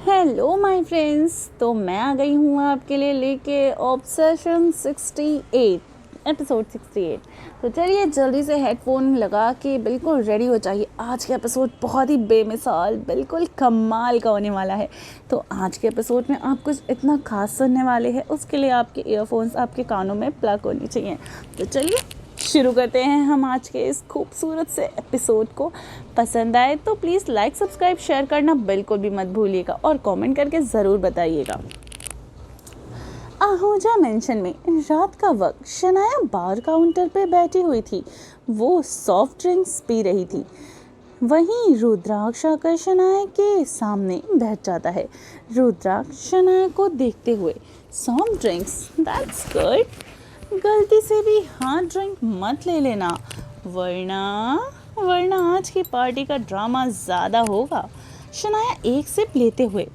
Hello my friends. तो मैं आ गई हूँ आपके लिए लेके ऑब्सेशन 68 एपिसोड 68। तो चलिए जल्दी से हेडफोन लगा के बिल्कुल रेडी हो जाइए। आज का एपिसोड बहुत ही बेमिसाल बिल्कुल कमाल का होने वाला है। तो आज के एपिसोड में आप कुछ इतना खास सुनने वाले हैं, उसके लिए आपके ईयरफोन्स आपके कानों में प्लग होनी चाहिए। तो चलिए शुरू करते हैं हम आज के इस खूबसूरत से एपिसोड को। पसंद आए तो प्लीज़ लाइक सब्सक्राइब शेयर करना बिल्कुल भी मत भूलिएगा और कमेंट करके ज़रूर बताइएगा। आहूजा मेंशन में रात का वक्त शनाया बार काउंटर पे बैठी हुई थी। वो सॉफ्ट ड्रिंक्स पी रही थी। वहीं रुद्राक्ष आकर शनाया के सामने बैठ जाता है। रुद्राक्ष शनाया को देखते हुए, सॉफ्ट ड्रिंक्स दैट्स गुड, गलती से भी हाथ ड्रिंक मत ले लेना, वरना वरना आज की पार्टी का ड्रामा ज़्यादा होगा। शनाया एक सिप लेते हुए,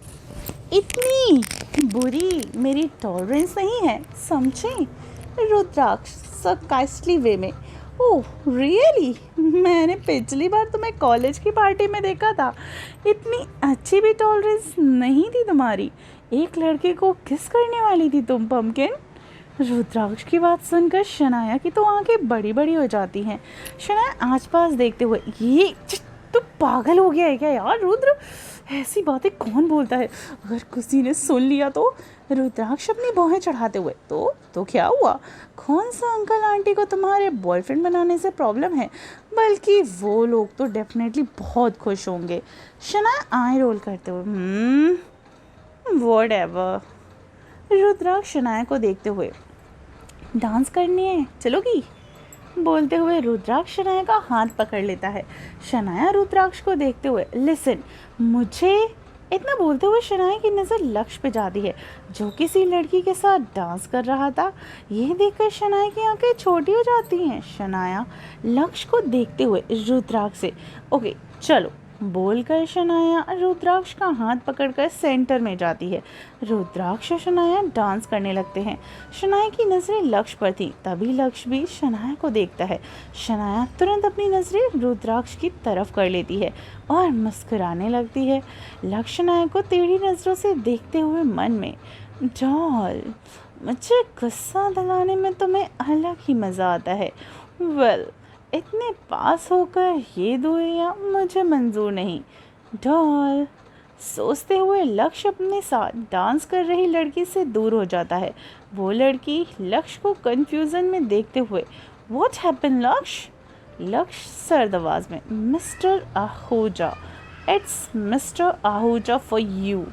इतनी बुरी मेरी टॉलरेंस नहीं है, समझे? रुद्राक्ष सरकास्टिकली वे में, ओह रियली, मैंने पिछली बार तुम्हें कॉलेज की पार्टी में देखा था। इतनी अच्छी भी टॉलरेंस नहीं थी तुम्हारी। एक लड़के को किस करने वाली थी तुम, पम्पकिन? रुद्राक्ष की बात सुनकर शनाया की तो आंखें बड़ी बड़ी हो जाती हैं। शनाया आसपास देखते हुए, ये तू पागल हो गया है क्या यार रुद्र? ऐसी बातें कौन बोलता है? अगर किसी ने सुन लिया तो? रुद्राक्ष अपनी भौहें चढ़ाते हुए, तो क्या हुआ? कौन सा अंकल आंटी को तुम्हारे बॉयफ्रेंड बनाने से प्रॉब्लम है? बल्कि वो लोग तो डेफिनेटली बहुत खुश होंगे। शनाया आई रोल करते हुए, व्हाटएवर। रुद्राक्ष शनाया को देखते हुए, डांस करनी है, चलोगी? बोलते हुए रुद्राक्ष शनाया का हाथ पकड़ लेता है। शनाया रुद्राक्ष को देखते हुए, लिसन मुझे, इतना बोलते हुए शनाया की नज़र लक्ष्य पे जाती है, जो किसी लड़की के साथ डांस कर रहा था। ये देखकर शनाया की आंखें छोटी हो जाती हैं। शनाया लक्ष्य को देखते हुए रुद्राक्ष से, ओके चलो बोलकर शनाया रुद्राक्ष का हाथ पकड़कर सेंटर में जाती है। रुद्राक्ष और शनाया डांस करने लगते हैं। शनाया की नज़रें लक्ष्य पर थी, तभी लक्ष्य भी शनाया को देखता है। शनाया तुरंत अपनी नज़रें रुद्राक्ष की तरफ कर लेती है और मुस्कुराने लगती है। लक्ष्य शनाया को टेढ़ी नज़रों से देखते हुए मन में, डॉल, मुझे गुस्सा दिलाने में तुम्हें अलग ही मज़ा आता है। वेल, इतने पास होकर ये दुनिया मुझे मंजूर नहीं, डॉल। सोचते हुए लक्ष्य अपने साथ डांस कर रही लड़की से दूर हो जाता है। वो लड़की लक्ष्य को कंफ्यूजन में देखते हुए, व्हाट हैपन लक्ष्य? लक्ष्य सर्द आवाज में, mister Ahuja, it's mister Ahuja for you.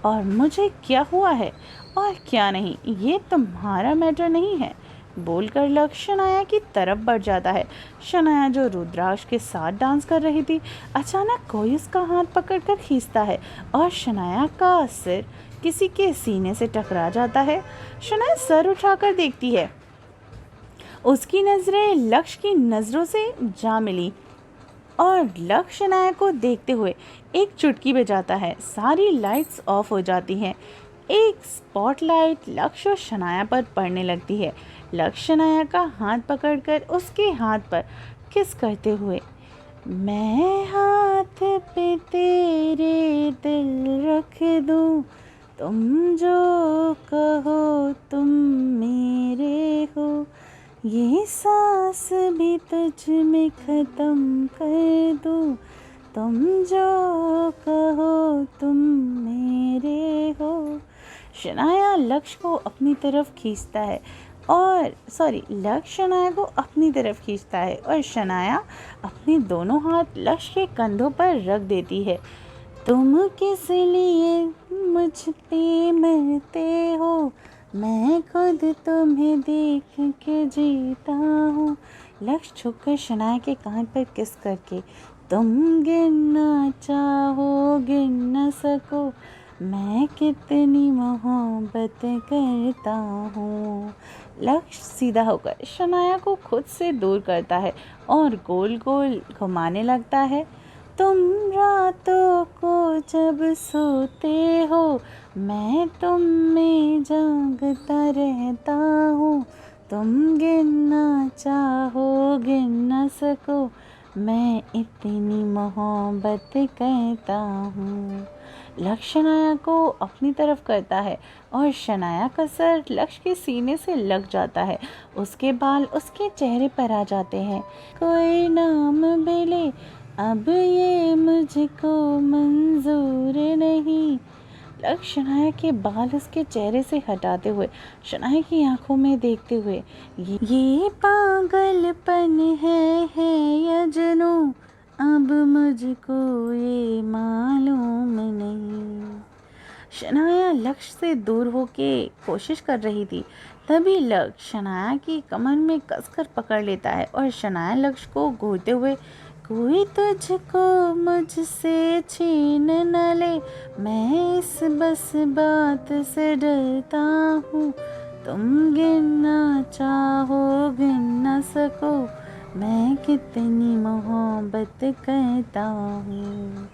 और मुझे क्या हुआ है और क्या नहीं, ये तुम्हारा मैटर नहीं है, बोलकर लक्ष्य शनाया की तरफ बढ़ जाता है। शनाया जो रुद्राक्ष के साथ डांस कर रही थी, अचानक कोई उसका हाथ पकड़कर खींचता है और शनाया का सिर किसी के सीने से टकरा जाता है। शनाया सर उठाकर देखती है, उसकी नज़रें लक्ष्य की नज़रों से जा मिली और लक्ष्य शनाया को देखते हुए एक चुटकी बजाता है। सारी लाइट्स ऑफ हो जाती हैं। एक स्पॉटलाइट लक्ष्य और शनाया पर पड़ने लगती है। लक्ष्य शनाया का हाथ पकड़कर उसके हाथ पर किस करते हुए, मैं हाथ पे तेरे दिल रख दूं, तुम जो कहो तुम मेरे हो, ये सांस भी तुझ में ख़त्म कर दूं, तुम जो कहो तुम मेरे हो। शनाया लक्ष्य को अपनी तरफ खींचता है लक्ष्य शनाया को अपनी तरफ खींचता है और शनाया अपने दोनों हाथ लक्ष्य के कंधों पर रख देती है। तुम किस लिए मुझ पे मरते हो, मैं खुद तुम्हें देख के जीता हूँ। लक्ष्य झुककर शनाया के कान पर किस करके, तुम गिरना चाहो गिर न सको, मैं कितनी मोहब्बत करता हूँ। लक्ष्य सीधा होकर शनाया को खुद से दूर करता है और गोल गोल घुमाने लगता है। तुम रातों को जब सोते हो, मैं तुम में जागता रहता हूँ, तुम गिरना चाहो गिर न सको, मैं इतनी मोहब्बत करता हूँ। लक्ष्य शनाया को अपनी तरफ करता है और शनाया का सर लक्ष्य के सीने से लग जाता है। उसके बाल उसके चेहरे पर आ जाते हैं। कोई नाम भी ले, अब ये मुझको मंजूर नहीं। लक्ष्य शनाया के बाल उसके चेहरे से हटाते हुए शनाया की आंखों में देखते हुए, ये पागलपन है यजनू, अब मुझको ये मालूम नहीं। शनाया लक्ष्य से दूर होके कोशिश कर रही थी। तभी लक्ष्य शनाया की कमर में कसकर पकड़ लेता है और शनाया लक्ष्य को घूरते हुए, कोई तुझको मुझसे छीन न ले, मैं इस बस बात से डरता हूँ, तुम गिनना चाहो गिन न सको, मैं कितनी मोहब्बत करता हूँ।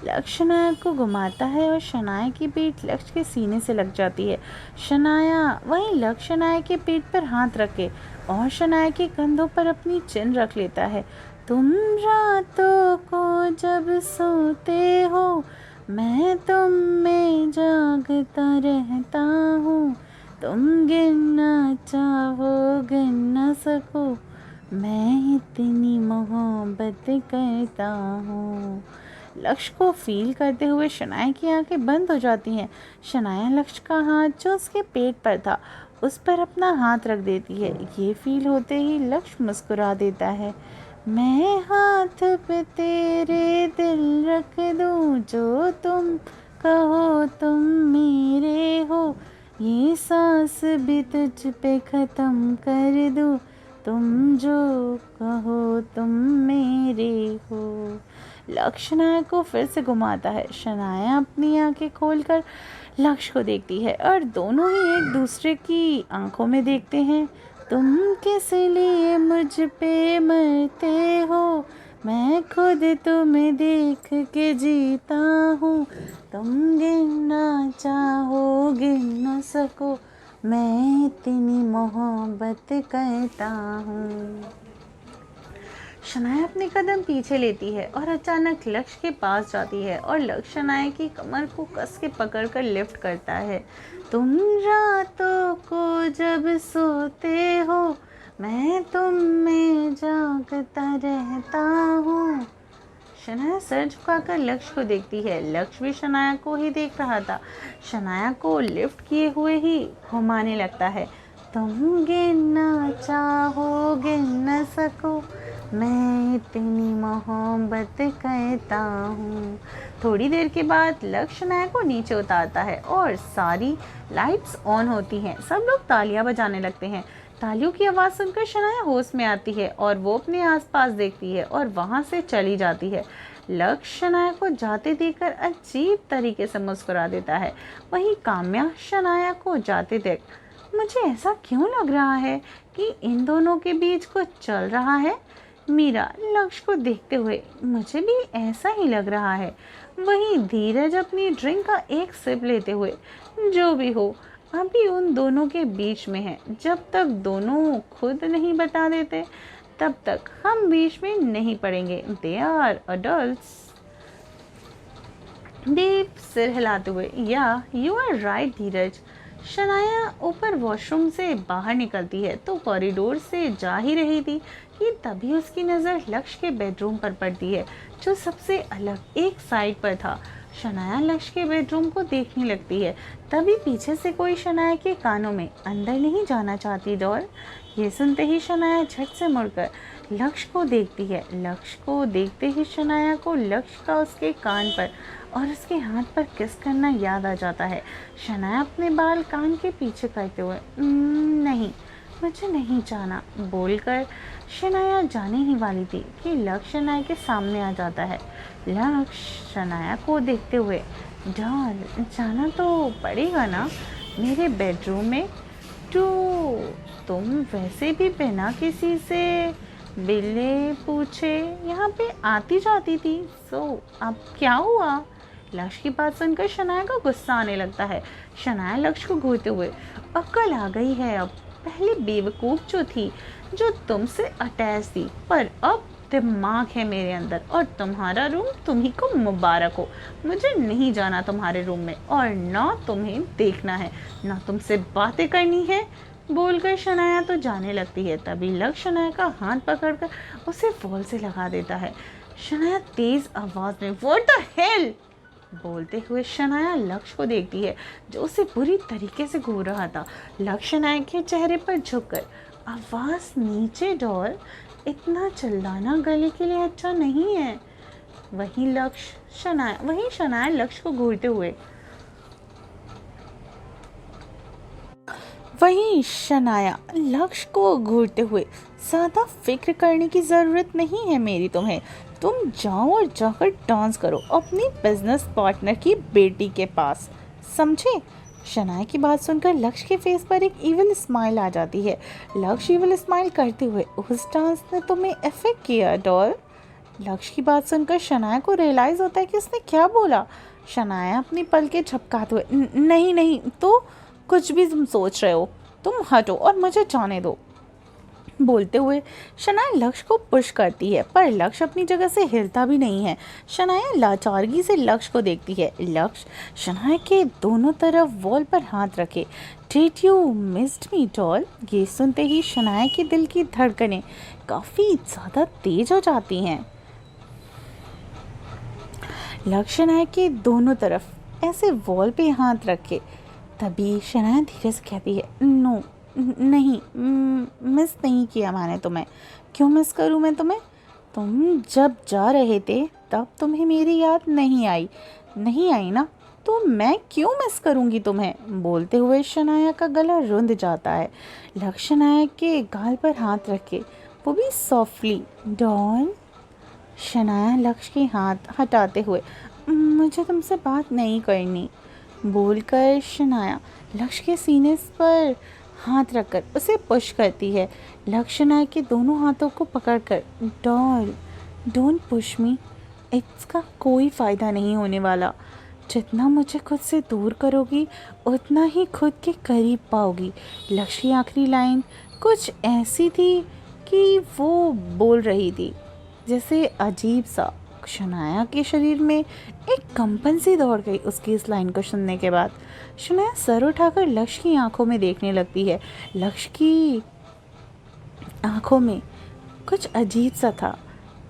लक्ष्य शनाया को घुमाता है और शनाया की पीठ लक्ष्य के सीने से लग जाती है। शनाया वहीं लक्ष्य शनाया के पीठ पर हाथ रखे और शनाया के कंधों पर अपनी चिन रख लेता है। तुम रातों को जब सोते हो, मैं तुम में जागता रहता हूँ, तुम गिनना चाहो गिन न सको, मैं इतनी मोहब्बत करता हूँ। लक्ष्य को फील करते हुए शनाया की आंखें बंद हो जाती हैं। शनाया लक्ष्य का हाथ जो उसके पेट पर था उस पर अपना हाथ रख देती है। ये फील होते ही लक्ष्य मुस्कुरा देता है। मैं हाथ पे तेरे दिल रख दूं, जो तुम कहो तुम मेरे हो, ये सांस भी तुझ पे ख़त्म कर दूं, तुम जो कहो तुम मेरे हो। लक्ष्य शनाया को फिर से घुमाता है। शनाया अपनी आंखें खोलकर लक्ष्य को देखती है और दोनों ही एक दूसरे की आंखों में देखते हैं। तुम किस लिए मुझ पे मरते हो, मैं खुद तुम्हें देख के जीता हूँ, तुम गिनना चाहो गिन न सको, मैं इतनी मोहब्बत करता हूँ। शनाया अपने कदम पीछे लेती है और अचानक लक्ष्य के पास जाती है और लक्ष्य शनाया की कमर को कस के पकड़कर लिफ्ट करता है। तुम रातों को जब सोते हो, मैं तुम में जागता रहता हूँ। शनाया सर झुकाकर लक्ष्य को देखती है। लक्ष्य भी शनाया को ही देख रहा था। शनाया को लिफ्ट किए हुए ही घुमाने लगता है। तुम गिनना चाहो गिन न सको, मैं इतनी मोहब्बत करता हूँ। थोड़ी देर के बाद लक्ष्य शनाया को नीचे उतारता है और सारी लाइट्स ऑन होती हैं। सब लोग तालियां बजाने लगते हैं। तालियों की आवाज़ सुनकर शनाया होश में आती है और वो अपने आसपास देखती है और वहाँ से चली जाती है। लक्ष्य शनाया को जाते देखकर अजीब तरीके से मुस्कुरा देता है। वहीं काम्या शनाया को जाते देख, मुझे ऐसा क्यों लग रहा है कि इन दोनों के बीच कुछ चल रहा है। मीरा लक्ष्य को देखते हुए, मुझे भी ऐसा ही लग रहा है। वहीं धीरज अपनी ड्रिंक का एक सिप लेते हुए, जो भी हो अभी उन दोनों के बीच में है। जब तक दोनों खुद नहीं बता देते तब तक हम बीच में नहीं पड़ेंगे। They are adults. दीप सिर हिलाते हुए, या यू आर राइट धीरज। शनाया ऊपर वॉशरूम से बाहर निकलती है तो कॉरिडोर से जा ही रही थी कि तभी उसकी नज़र लक्ष्य के बेडरूम पर पड़ती है, जो सबसे अलग एक साइड पर था। शनाया लक्ष्य के बेडरूम को देखने लगती है। तभी पीछे से कोई शनाया के कानों में, अंदर नहीं जाना चाहती डॉल। ये सुनते ही शनाया झट से मुड़कर लक्ष्य को देखती है। लक्ष्य को देखते ही शनाया को लक्ष्य का उसके कान पर और उसके हाथ पर किस करना याद आ जाता है। शनाया अपने बाल कान के पीछे करते हुए, नहीं मुझे नहीं जाना बोलकर शनाया जाने ही वाली थी कि लक्ष्य शनाया के सामने आ जाता है। लक्ष्य शनाया को देखते हुए, डॉल जाना तो पड़ेगा ना मेरे बेडरूम में। तो तुम वैसे भी बिना किसी से बिल्ले पूछे यहाँ पे आती जाती थी, सो अब क्या हुआ। लक्ष्य की बात सुनकर शनाया को गुस्सा आने लगता है। शनाया लक्ष्य को घूरते हुए, अक्ल आ गई है अब। पहले बेवकूफ़ जो थी, जो तुमसे अटैच थी, पर अब दिमाग है मेरे अंदर और तुम्हारा रूम तुम्ही को मुबारक हो। मुझे नहीं जाना तुम्हारे रूम में और ना तुम्हें देखना है, ना तुमसे बातें करनी है। बोलकर शनाया तो जाने लगती है। तभी लक्ष्य शनाया का हाथ पकड़कर उसे वॉल से लगा देता है। शनाया तेज आवाज में व्हाट द हेल बोलते हुए शनाया लक्ष्य को देखती है जो उसे बुरी तरीके से घूर रहा था। लक्ष्य शनाया के चेहरे पर झुककर आवाज नीचे डॉल, इतना चिल्लाना गले के लिए अच्छा नहीं है। वहीं शनाया लक्ष्य को घूरते हुए ज़्यादा फिक्र करने की ज़रूरत नहीं है मेरी तुम्हें। तुम जाओ और जाकर डांस करो अपनी बिजनेस पार्टनर की बेटी के पास, समझे। शनाया की बात सुनकर लक्ष्य के फेस पर एक इविल स्माइल आ जाती है। लक्ष्य इविल स्माइल करते हुए उस डांस ने तुम्हें इफेक्ट किया डॉल। लक्ष्य की बात सुनकर शनाया को रियलाइज़ होता है कि उसने क्या बोला। शनाया अपनी पलकें झपकाते हुए नहीं नहीं, तो कुछ भी तुम सोच रहे हो, तुम हटो और मुझे जाने दो बोलते हुए शनाया लक्ष्य को पुश करती है, पर लक्ष्य अपनी जगह से हिलता भी नहीं है। शनाया लाचारगी से लक्ष्य को देखती है। लक्ष्य शनाया के दोनों तरफ वॉल पर हाथ रखे। Did you missed me doll? ये सुनते ही शनाया के दिल की धड़कनें काफ़ी ज़्यादा तेज हो जाती हैं। लक्ष्य शनाया के दोनों तरफ ऐसे वॉल पे हाथ रखे। तभी शनाया धीरे से कहती है नो नहीं, मिस नहीं किया मैंने तुम्हें। क्यों मिस करूँ मैं तुम्हें? तुम जब जा रहे थे तब तुम्हें मेरी याद नहीं आई ना, तो मैं क्यों मिस करूँगी तुम्हें? बोलते हुए शनाया का गला रुंध जाता है। लक्ष्य शनाया के गाल पर हाथ रखे, वो भी सॉफ्टली। डॉल, शनाया लक्ष्य के हाथ हटाते हुए मुझे तुमसे बात नहीं करनी बोलकर शनाया लक्ष्य के सीने पर हाथ रखकर उसे पुश करती है। लक्ष्य शनाया के दोनों हाथों को पकड़कर डॉल डोंट पुश मी, इसका कोई फ़ायदा नहीं होने वाला। जितना मुझे खुद से दूर करोगी उतना ही खुद के करीब पाओगी। लक्ष्य की आखिरी लाइन कुछ ऐसी थी कि वो बोल रही थी जैसे अजीब सा। शनाया के शरीर में एक कंपन सी दौड़ गई उसकी इस लाइन को सुनने के बाद। शनाया सर उठाकर लक्ष्य की आंखों में देखने लगती है। लक्ष्य की आंखों में कुछ अजीब सा था।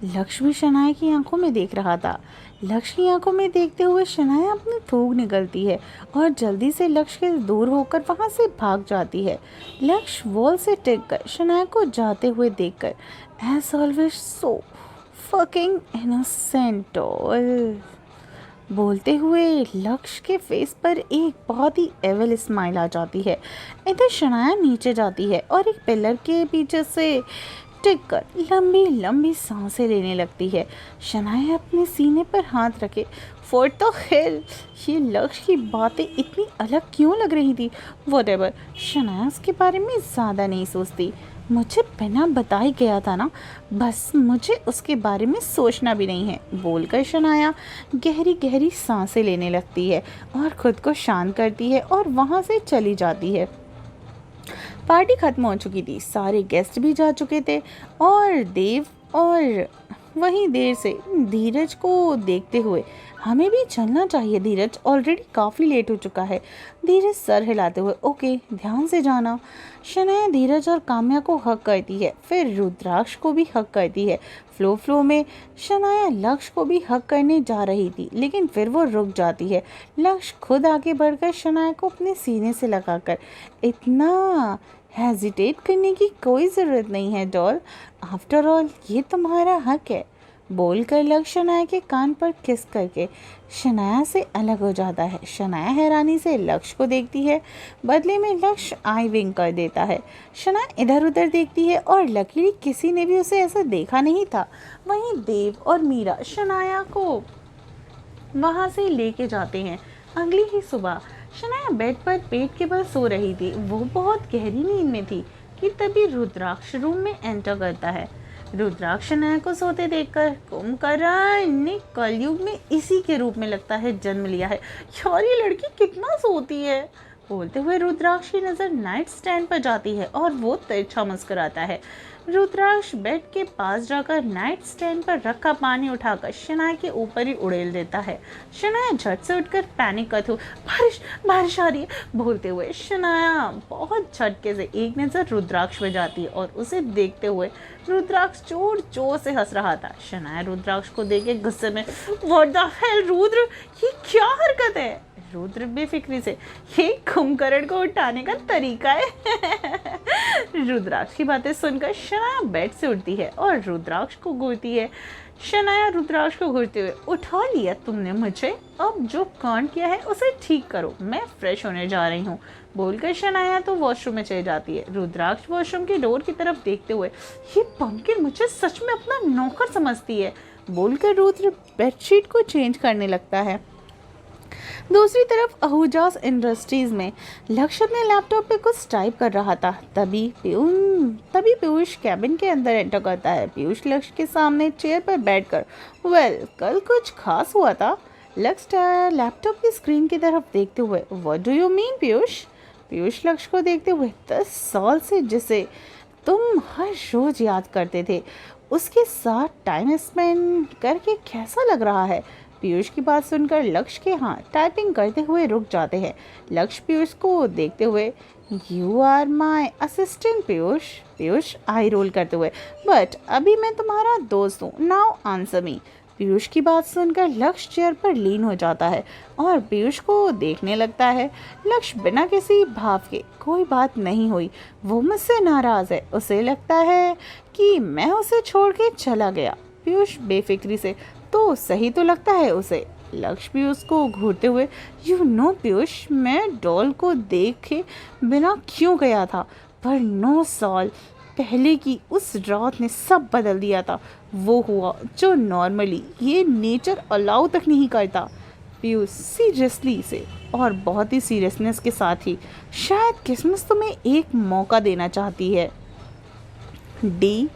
लक्ष्य भी शनाया की आंखों में देख रहा था। लक्ष्य की आंखों में देखते हुए शनाया अपनी थूक निकलती है और जल्दी से लक्ष्य के दूर होकर वहां से भाग जाती है। लक्ष्य वॉल से टिक कर शनाया को जाते हुए देखकर as always so fucking innocent बोलते हुए लक्ष्य के फेस पर एक बहुत ही एविल स्माइल आ जाती है। इधर शनाया नीचे जाती है और एक पिलर के पीछे से टिक कर लंबी लंबी सांसें लेने लगती है। शनाया अपने सीने पर हाथ रखे व्हाट द हेल, ये लक्ष्य की बातें इतनी अलग क्यों लग रही थी। व्हाटएवर, शनाया उसके बारे में ज़्यादा नहीं सोचती। मुझे बिना बताए गया था ना, बस मुझे उसके बारे में सोचना भी नहीं है बोलकर शनाया गहरी गहरी सांसें लेने लगती है और ख़ुद को शांत करती है और वहाँ से चली जाती है। पार्टी खत्म हो चुकी थी, सारे गेस्ट भी जा चुके थे और देव और वहीं देर से धीरज को देखते हुए हमें भी चलना चाहिए धीरज, ऑलरेडी काफ़ी लेट हो चुका है। धीरज सर हिलाते हुए ओके, ध्यान से जाना। शनाया धीरज और काम्या को हक करती है, फिर रुद्राक्ष को भी हक करती है। फ्लो में शनाया लक्ष्य को भी हक करने जा रही थी, लेकिन फिर वो रुक जाती है। लक्ष्य खुद आगे बढ़कर शनाया को अपने सीने से लगाकर इतना हेजिटेट करने की कोई ज़रूरत नहीं है डॉल, आफ्टर ऑल ये तुम्हारा हक है बोलकर लक्ष्य शनाया के कान पर किस करके शनाया से अलग हो जाता है। शनाया हैरानी से लक्ष्य को देखती है, बदले में लक्ष्य आई विंक कर देता है। शनाया इधर उधर देखती है और लकीली किसी ने भी उसे ऐसा देखा नहीं था। वहीं देव और मीरा शनाया को वहाँ से लेके जाते हैं। अगली ही सुबह शनाया बेड पर पेट के बल सो रही थी। वो बहुत गहरी नींद में थी कि तभी रुद्राक्ष रूम में एंटर करता है। रुद्राक्ष शनाया को सोते देखकर कुंभकर्ण ने कलयुग में इसी के रूप में लगता है जन्म लिया है। यार ये लड़की कितना सोती है बोलते हुए रुद्राक्ष की नज़र नाइट स्टैंड पर जाती है और वो तिरछा मुस्कुराता है। रुद्राक्ष बेड के पास जाकर नाइट स्टैंड पर रखा पानी उठाकर शनाया के ऊपर ही उड़ेल देता है। शनाया झट से उठकर पैनिक करती हुई बारिश बारिश आ रही है बोलते हुए शनाया बहुत झटके से एक नज़र रुद्राक्ष पे जाती है और उसे देखते हुए रुद्राक्ष जोर जोर से हंस रहा था। शनाया रुद्राक्ष को देख के गुस्से में व्हाट द हेल रुद्र, ये क्या हरकत है? रुद्र बेफिक्री से ये कुंभकर्ण को उठाने का तरीका है। रुद्राक्ष की बातें सुनकर शनाया बेड से उठती है और रुद्राक्ष को घूरती है। शनाया रुद्राक्ष को घूरते हुए उठा लिया तुमने मुझे, अब जो कांड किया है उसे ठीक करो, मैं फ्रेश होने जा रही हूँ बोलकर शनाया तो वॉशरूम में चली जाती है। रुद्राक्ष वॉशरूम की डोर की तरफ देखते हुए ये पंकिन मुझे सच में अपना नौकर समझती है बोलकर रुद्र बेडशीट को चेंज करने लगता है। दूसरी तरफ आहूजास इंडस्ट्रीज में लक्षित ने लैपटॉप पे कुछ टाइप कर रहा था। तभी पीयूष कैबिन के अंदर एंटर करता है। पीयूष लक्ष्य के सामने चेयर पर बैठकर कल कुछ खास हुआ था। लक्ष्य लैपटॉप की स्क्रीन की तरफ देखते हुए what do you mean Piyush? Piyush लक्ष्य को देखते हुए 10 साल से जिसे तुम हर रोज याद करते थे उसके साथ टाइम स्पेंड करके कैसा लग रहा है? पीयूष की बात सुनकर लक्ष्य के हाथ टाइपिंग करते हुए रुक जाते हैं। लक्ष्य पीयूष को देखते हुए you are my assistant Piyush. Piyush eye roll करते हुए बट अभी मैं तुम्हारा दोस्त हूँ, नाउ आंसर मी। पीयूष की बात सुनकर लक्ष्य चेयर पर लीन हो जाता है और पीयूष को देखने लगता है। लक्ष्य बिना किसी भाव के कोई बात नहीं हुई, वो मुझसे नाराज है, उसे लगता है कि मैं उसे छोड़ के चला गया। पीयूष बेफिक्री से तो सही तो लगता है उसे। लक्ष्य पीयूष को घूरते हुए यू नो पीयूष, मैं डॉल को देखे बिना क्यों गया था, पर 9 साल पहले की उस रात ने सब बदल दिया था। वो हुआ जो नॉर्मली ये नेचर अलाउ तक नहीं करता। पीयूष सीरियसली से और बहुत ही सीरियसनेस के साथ ही शायद किस्मत तुम्हें एक मौका देना चाहती है। डी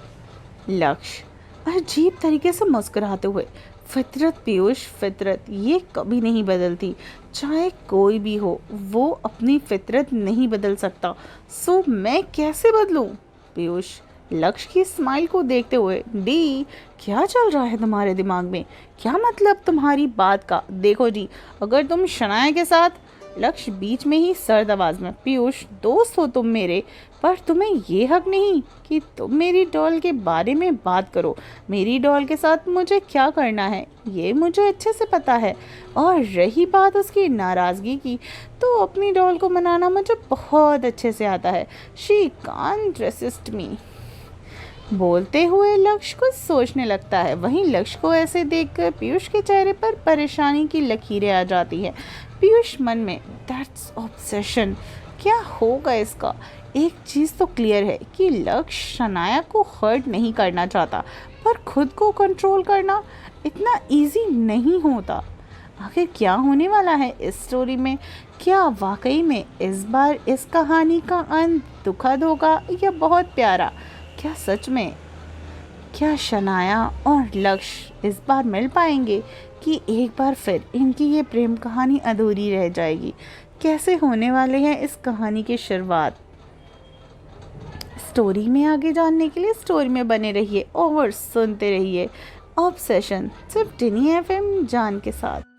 लक्ष्य अजीब तरीके से मुस्कुराते हुए फितरत पीयूष, फितरत ये कभी नहीं बदलती, चाहे कोई भी हो वो अपनी फितरत नहीं बदल सकता, सो मैं कैसे बदलूं? पीयूष लक्ष्य की स्माइल को देखते हुए डी क्या चल रहा है तुम्हारे दिमाग में, क्या मतलब तुम्हारी बात का? देखो जी, अगर तुम शनाया के साथ लक्ष्य बीच में ही सर्द आवाज में पीयूष दोस्त हो तुम मेरे, पर तुम्हें ये हक नहीं कि तुम मेरी डॉल के बारे में बात करो। मेरी डॉल के साथ मुझे क्या करना है ये मुझे अच्छे से पता है, और रही बात उसकी नाराज़गी की, तो अपनी डॉल को मनाना मुझे बहुत अच्छे से आता है। शी कांट रेसिस्ट मी। बोलते हुए लक्ष्य कुछ सोचने लगता है। वहीं लक्ष्य को ऐसे देखकर पीयूष के चेहरे पर परेशानी की लकीरें आ जाती है। पीयूष मन में दैट्स ऑब्सेशन, क्या होगा इसका? एक चीज़ तो क्लियर है कि लक्ष्य शनाया को हर्ट नहीं करना चाहता, पर खुद को कंट्रोल करना इतना इजी नहीं होता। आखिर क्या होने वाला है इस स्टोरी में? क्या वाकई में इस बार इस कहानी का अंत दुखद होगा या बहुत प्यारा? क्या सच में क्या शनाया और लक्ष्य इस बार मिल पाएंगे कि एक बार फिर इनकी ये प्रेम कहानी अधूरी रह जाएगी? कैसे होने वाले हैं इस कहानी की शुरुआत? स्टोरी में आगे जानने के लिए स्टोरी में बने रहिए और सुनते रहिए ऑब्सेशन सिर्फ टिनी FM जान के साथ।